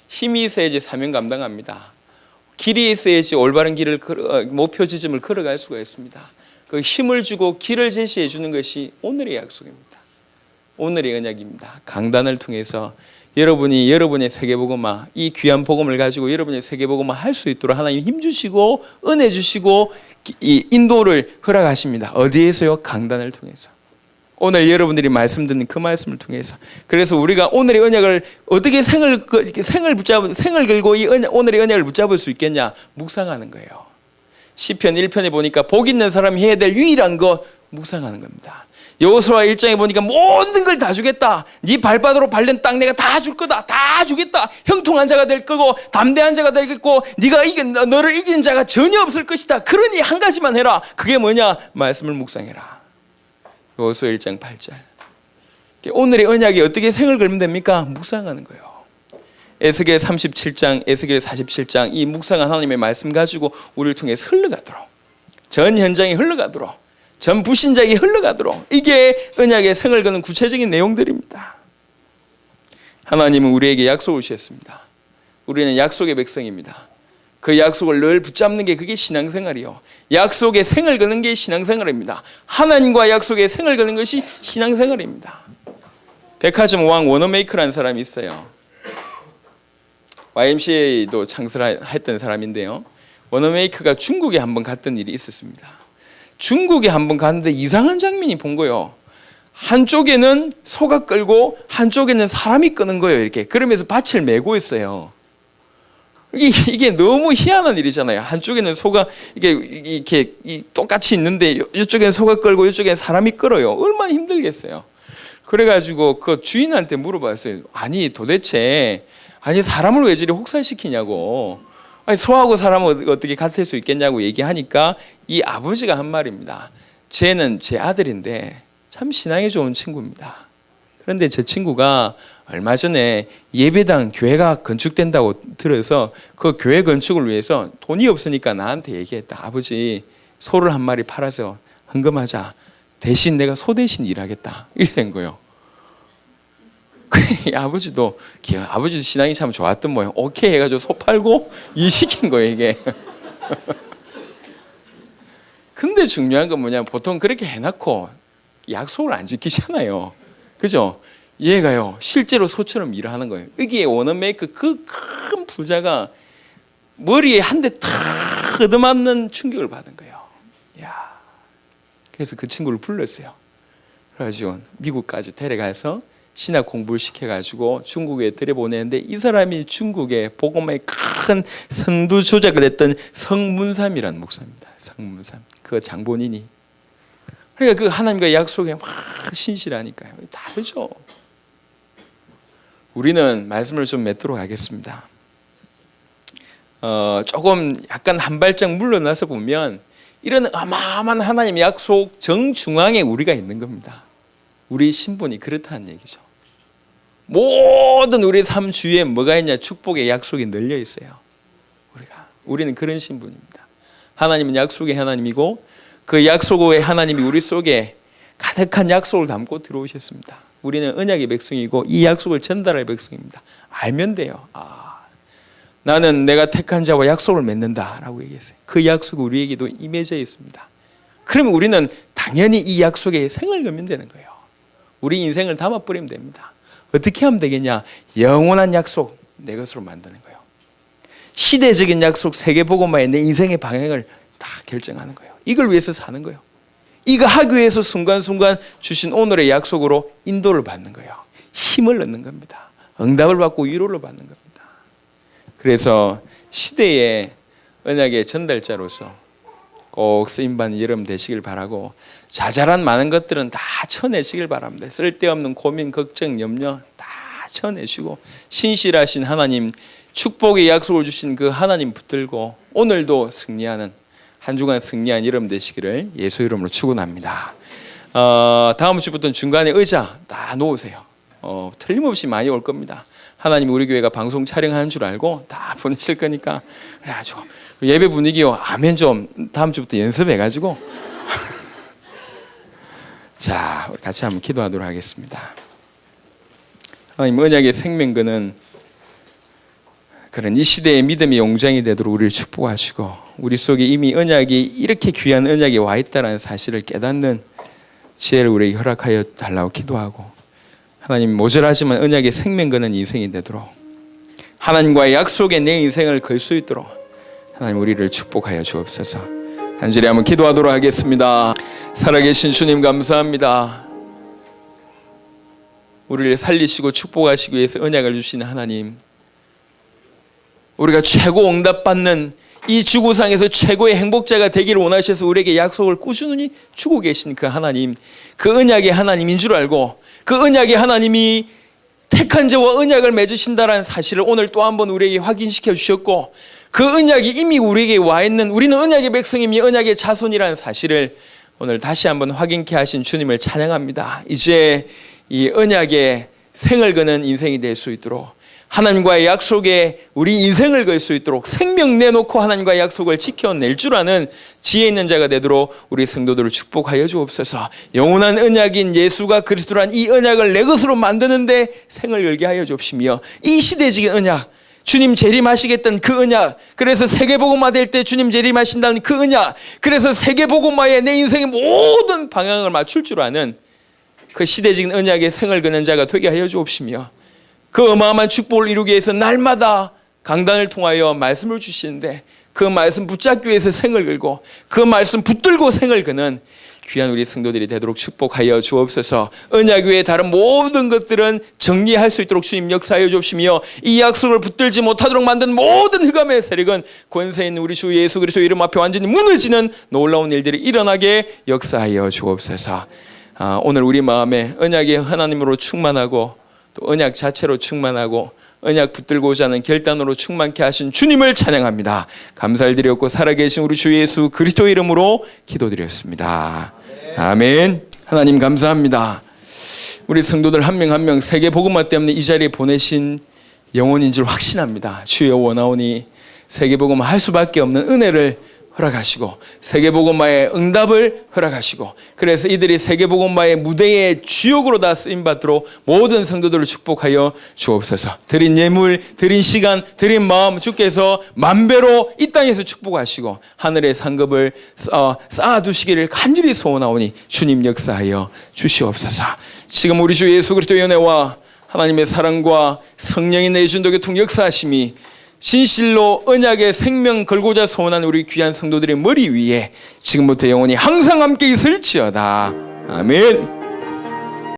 A: 힘이 있어야지 사명 감당합니다. 길이 있어야지 올바른 길을 목표 지점을 걸어갈 수가 있습니다. 그 힘을 주고 길을 제시해 주는 것이 오늘의 약속입니다. 오늘의 언약입니다. 강단을 통해서 여러분이 여러분의 세계복음화, 이 귀한 복음을 가지고 여러분의 세계복음화 할 수 있도록 하나님 힘 주시고 은혜 주시고 이 인도를 허락하십니다. 어디에서요? 강단을 통해서. 오늘 여러분들이 말씀 듣는 그 말씀을 통해서. 그래서 우리가 오늘의 언약을 어떻게 생을 걸고 이 오늘의 언약을 붙잡을 수 있겠냐? 묵상하는 거예요. 시편 1편에 보니까 복 있는 사람이 해야 될 유일한 것 묵상하는 겁니다. 여호수아 1장에 보니까 모든 걸 다 주겠다. 네 발바닥으로 밟는 땅 내가 다 줄 거다. 다 주겠다. 형통한 자가 될 거고 담대한 자가 되겠고 너를 이기는 자가 전혀 없을 것이다. 그러니 한 가지만 해라. 그게 뭐냐? 말씀을 묵상해라. 여호수아 1장 8절. 오늘의 언약이 어떻게 생을 걸면 됩니까? 묵상하는 거예요. 에스겔 37장, 에스겔 47장 이 묵상한 하나님의 말씀 가지고 우리를 통해서 흘러가도록, 전 현장에 흘러가도록, 전 불신자에게 흘러가도록, 이게 언약의 생을 거는 구체적인 내용들입니다. 하나님은 우리에게 약속을 주셨습니다. 우리는 약속의 백성입니다. 그 약속을 늘 붙잡는 게 그게 신앙생활이요. 약속의 생을 거는 게 신앙생활입니다. 하나님과 약속의 생을 거는 것이 신앙생활입니다. 백화점 왕 워너메이커라는 사람이 있어요. YMCA도 창설했던 사람인데요. 워너메이커가 중국에 한번 갔던 일이 있었습니다. 중국에 한번 갔는데 이상한 장면이 본 거예요. 한쪽에는 소가 끌고 한쪽에는 사람이 끄는 거예요. 이렇게 그러면서 밭을 메고 있어요. 이게 너무 희한한 일이잖아요. 한쪽에는 소가 이렇게 똑같이 있는데 이쪽에는 소가 끌고 이쪽에는 사람이 끌어요. 얼마나 힘들겠어요. 그래가지고 그 주인한테 물어봤어요. 아니 도대체 사람을 왜 저리 혹사시키냐고. 아니 소하고 사람은 어떻게 같을 수 있겠냐고 얘기하니까 이 아버지가 한 말입니다. 쟤는 제 아들인데 참 신앙이 좋은 친구입니다. 그런데 제 친구가 얼마 전에 예배당 교회가 건축된다고 들어서 그 교회 건축을 위해서 돈이 없으니까 나한테 얘기했다. 아버지 소를 한 마리 팔아서 헌금하자. 대신 내가 소 대신 일하겠다. 이렇게 된 거예요. 아버지도 신앙이 참 좋았던 모양. 오케이 해가지고 소 팔고 일 시킨 거예요 이게. 근데 중요한 건 뭐냐면 보통 그렇게 해놓고 약속을 안 지키잖아요. 그죠? 얘가요 실제로 소처럼 일을 하는 거예요. 여기에 워너메이커 그 큰 부자가 머리에 한 대 탁 얻어맞는 충격을 받은 거예요. 야, 그래서 그 친구를 불렀어요. 그래가지고 미국까지 데려가서 신학 공부를 시켜가지고 중국에 들여보내는데 이 사람이 중국의 복음의 큰 선두 조작을 했던 성문삼이라는 목사입니다. 성문삼 그 장본인이. 그러니까 그 하나님과 약속에 막 신실하니까요. 다르죠. 우리는 말씀을 좀 맺도록 하겠습니다. 조금 약간 한 발짝 물러나서 보면 이런 어마어마한 하나님의 약속 정중앙에 우리가 있는 겁니다. 우리 신분이 그렇다는 얘기죠. 모든 우리 삶 주위에 뭐가 있냐? 축복의 약속이 널려 있어요. 우리는 그런 신분입니다. 하나님은 약속의 하나님이고 그 약속의 하나님이 우리 속에 가득한 약속을 담고 들어오셨습니다. 우리는 언약의 백성이고 이 약속을 전달할 백성입니다. 알면 돼요. 나는 내가 택한 자와 약속을 맺는다라고 얘기했어요. 그 약속이 우리에게도 임해져 있습니다. 그러면 우리는 당연히 이 약속에 생을 걸면 되는 거예요. 우리 인생을 담아버리면 됩니다. 어떻게 하면 되겠냐? 영원한 약속 내 것으로 만드는 거예요. 시대적인 약속 세계복음화에 내 인생의 방향을 다 결정하는 거예요. 이걸 위해서 사는 거예요. 이거 하기 위해서 순간순간 주신 오늘의 약속으로 인도를 받는 거예요. 힘을 얻는 겁니다. 응답을 받고 위로를 받는 겁니다. 그래서 시대의 언약의 전달자로서 꼭 쓰임받는 여러분 되시길 바라고 자잘한 많은 것들은 다 쳐내시길 바랍니다. 쓸데없는 고민, 걱정, 염려 다 쳐내시고 신실하신 하나님 축복의 약속을 주신 그 하나님 붙들고 오늘도 승리하는 한 주간 승리한 여러분 되시기를 예수 이름으로 축원합니다. 다음 주부터는 중간에 의자 다 놓으세요. 틀림없이 많이 올 겁니다. 하나님이 우리 교회가 방송 촬영하는 줄 알고 다 보내실 거니까 그래가지고 예배 분위기요. 아멘 좀 다음 주부터 연습해가지고 자 우리 같이 한번 기도하도록 하겠습니다. 하나님 언약의 생명근은 그런 이 시대의 믿음의 용장이 되도록 우리를 축복하시고 우리 속에 이미 언약이 이렇게 귀한 언약이 와 있다는 사실을 깨닫는 지혜를 우리에게 허락하여 달라고 기도하고 하나님 모자라지만 언약의 생명거는 인생이 되도록 하나님과의 약속에 내 인생을 걸 수 있도록 하나님 우리를 축복하여 주옵소서. 간절히 한번 기도하도록 하겠습니다. 살아계신 주님 감사합니다. 우리를 살리시고 축복하시기 위해서 언약을 주시는 하나님, 우리가 최고 응답받는 이 지구상에서 최고의 행복자가 되기를 원하셔서 우리에게 약속을 꾸준히 주고 계신 그 하나님, 그 언약의 하나님인 줄 알고 그 언약의 하나님이 택한 자와 언약을 맺으신다는 사실을 오늘 또 한 번 우리에게 확인시켜 주셨고, 그 언약이 이미 우리에게 와 있는, 우리는 언약의 백성이며 언약의 자손이라는 사실을 오늘 다시 한번 확인케 하신 주님을 찬양합니다. 이제 이 언약의 생을 거는 인생이 될 수 있도록, 하나님과의 약속에 우리 인생을 걸 수 있도록 생명 내놓고 하나님과의 약속을 지켜낼 줄 아는 지혜 있는 자가 되도록 우리 성도들을 축복하여 주옵소서. 영원한 언약인 예수가 그리스도란 이 언약을 내 것으로 만드는데 생을 열게 하여 주옵시며, 이 시대적인 언약, 주님 재림하시겠다는 그 언약, 그래서 세계복음화 될 때 주님 재림하신다는 그 언약, 그래서 세계복음화에 내 인생의 모든 방향을 맞출 줄 아는 그 시대적인 언약의 생을 거는 자가 되게 하여 주옵시며, 그 어마어마한 축복을 이루기 위해서 날마다 강단을 통하여 말씀을 주시는데 그 말씀 붙잡기 위해서 생을 걸고 그 말씀 붙들고 생을 거는 귀한 우리 성도들이 되도록 축복하여 주옵소서. 언약 외에 다른 모든 것들은 정리할 수 있도록 주님 역사하여 주옵시며, 이 약속을 붙들지 못하도록 만든 모든 흑암의 세력은 권세 있는 우리 주 예수 그리스도 이름 앞에 완전히 무너지는 놀라운 일들이 일어나게 역사하여 주옵소서. 오늘 우리 마음에 언약의 하나님으로 충만하고 또 언약 자체로 충만하고 언약 붙들고자 하는 결단으로 충만케 하신 주님을 찬양합니다. 감사를 드렸고 살아계신 우리 주 예수 그리스도의 이름으로 기도드렸습니다. 아멘. 하나님 감사합니다. 우리 성도들 한 명 한 명 세계 복음화 때문에 이 자리에 보내신 영혼인 줄 확신합니다. 주여 원하오니 세계 복음화 할 수밖에 없는 은혜를 허락하시고 세계복음화의 응답을 허락하시고, 그래서 이들이 세계복음화의 무대의 주역으로 다 쓰임받도록 모든 성도들을 축복하여 주옵소서. 드린 예물, 드린 시간, 드린 마음 주께서 만배로 이 땅에서 축복하시고 하늘의 상급을 쌓아두시기를 간절히 소원하오니 주님 역사하여 주시옵소서. 지금 우리 주 예수 그리스도의 은혜와 하나님의 사랑과 성령이 내주신 교통 역사하심이 진실로 언약의 생명 걸고자 소원한 우리 귀한 성도들의 머리 위에 지금부터 영원히 항상 함께 있을지어다. 아멘.